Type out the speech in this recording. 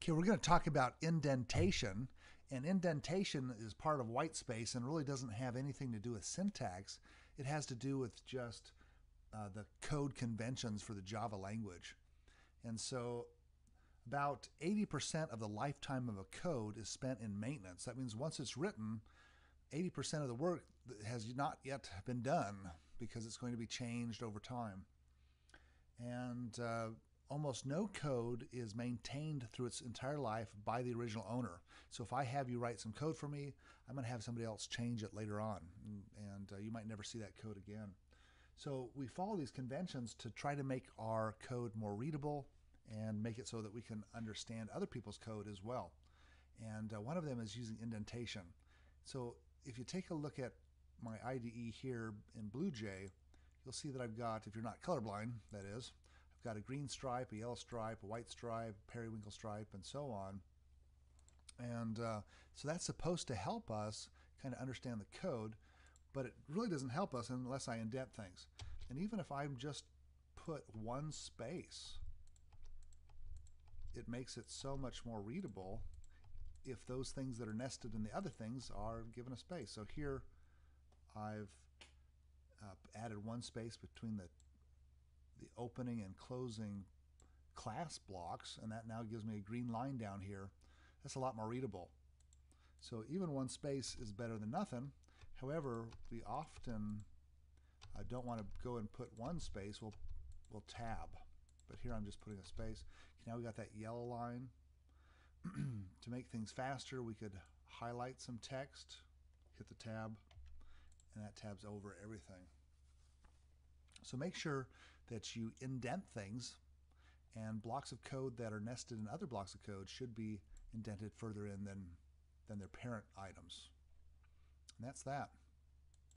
Okay, we're going to talk about indentation, and indentation is part of white space and really doesn't have anything to do with syntax. It has to do with just the code conventions for the Java language. And so about 80% of the lifetime of a code is spent in maintenance. That means once it's written, 80% of the work has not yet been done because it's going to be changed over time. And almost no code is maintained through its entire life by the original owner. So if I have you write some code for me, I'm going to have somebody else change it later on, and you might never see that code again. So we follow these conventions to try to make our code more readable and make it so that we can understand other people's code as well. And one of them is using indentation. So if you take a look at my IDE here in BlueJ, you'll see that I've got, if you're not colorblind, that is, I've got a green stripe, a yellow stripe, a white stripe, periwinkle stripe, and so on. And so that's supposed to help us kind of understand the code, but it really doesn't help us unless I indent things. And even if I just put one space, it makes it so much more readable if those things that are nested in the other things are given a space. So here I've added one space between the opening and closing class blocks, and that now gives me a green line down here. That's a lot more readable. So even one space is better than nothing. However, we often don't want to go and put one space. We'll tab. But here I'm just putting a space. Now we got that yellow line. To make things faster, we could highlight some text, hit the tab, and that tabs over everything. So make sure that you indent things, and blocks of code that are nested in other blocks of code should be indented further in than their parent items. And that's that.